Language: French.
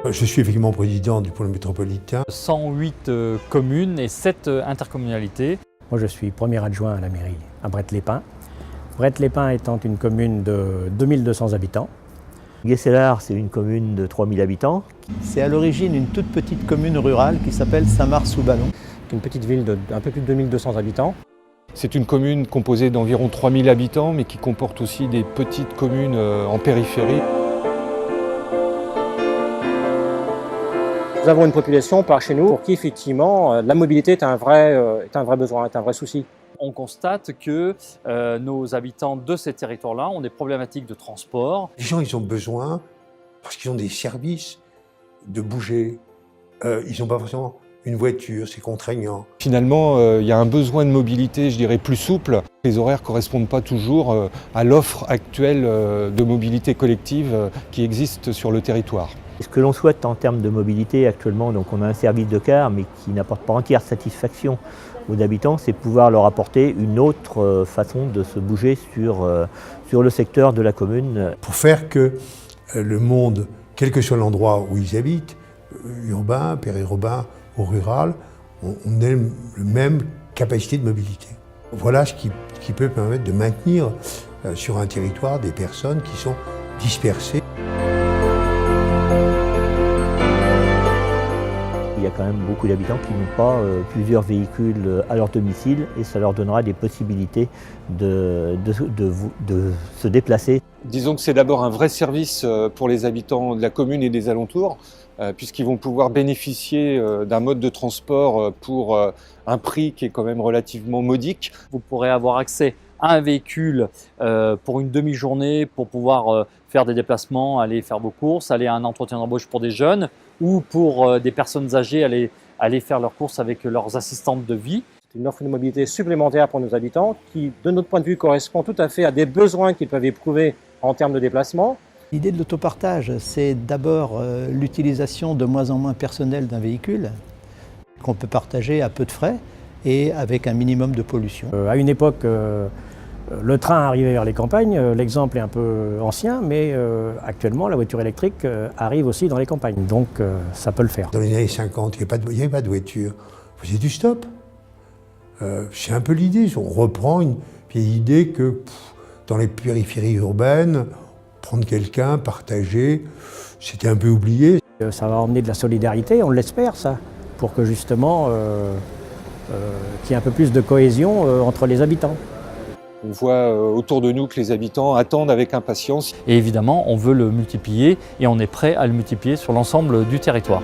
Je suis effectivement président du pôle métropolitain. 108 communes et 7 intercommunalités. Moi, je suis premier adjoint à la mairie à Bret-les-Pins. Bret-les-Pins étant une commune de 2200 habitants. Guesselard, c'est une commune de 3000 habitants. C'est à l'origine une toute petite commune rurale qui s'appelle Saint-Mars-sous-Ballon. Une petite ville d'un peu plus de 2200 habitants. C'est une commune composée d'environ 3000 habitants, mais qui comporte aussi des petites communes en périphérie. Nous avons une population par chez nous pour qui effectivement la mobilité est un vrai besoin, est un vrai souci. On constate que nos habitants de ces territoires-là ont des problématiques de transport. Les gens, ils ont besoin, parce qu'ils ont des services, de bouger. Ils n'ont pas forcément une voiture, c'est contraignant. Finalement, il y a un besoin de mobilité, je dirais, plus souple. Les horaires ne correspondent pas toujours à l'offre actuelle de mobilité collective qui existe sur le territoire. Ce que l'on souhaite en termes de mobilité actuellement, donc on a un service de car mais qui n'apporte pas entière satisfaction aux habitants, c'est pouvoir leur apporter une autre façon de se bouger sur le secteur de la commune. Pour faire que le monde, quel que soit l'endroit où ils habitent, urbain, périurbain ou rural, on ait la même capacité de mobilité. Voilà ce qui peut permettre de maintenir sur un territoire des personnes qui sont dispersées. Il y a quand même beaucoup d'habitants qui n'ont pas plusieurs véhicules à leur domicile et ça leur donnera des possibilités de se déplacer. Disons que c'est d'abord un vrai service pour les habitants de la commune et des alentours, puisqu'ils vont pouvoir bénéficier d'un mode de transport pour un prix qui est quand même relativement modique. Vous pourrez avoir accès à un véhicule pour une demi-journée pour pouvoir faire des déplacements, aller faire vos courses, aller à un entretien d'embauche pour des jeunes ou pour des personnes âgées aller faire leurs courses avec leurs assistantes de vie. C'est une offre de mobilité supplémentaire pour nos habitants qui, de notre point de vue, correspond tout à fait à des besoins qu'ils peuvent éprouver en termes de déplacement. L'idée de l'autopartage, c'est d'abord l'utilisation de moins en moins personnelle d'un véhicule qu'on peut partager à peu de frais et avec un minimum de pollution. À une époque, le train arrivait vers les campagnes, l'exemple est un peu ancien, mais actuellement la voiture électrique arrive aussi dans les campagnes, donc ça peut le faire. Dans les années 50, il n'y avait pas de voiture, vous faisiez du stop. C'est un peu l'idée, on reprend une vieille idée que dans les périphéries urbaines, prendre quelqu'un, partager, c'était un peu oublié. Ça va emmener de la solidarité, on l'espère ça, pour que justement qu'il y ait un peu plus de cohésion entre les habitants. On voit autour de nous que les habitants attendent avec impatience. Et évidemment, on veut le multiplier et on est prêt à le multiplier sur l'ensemble du territoire.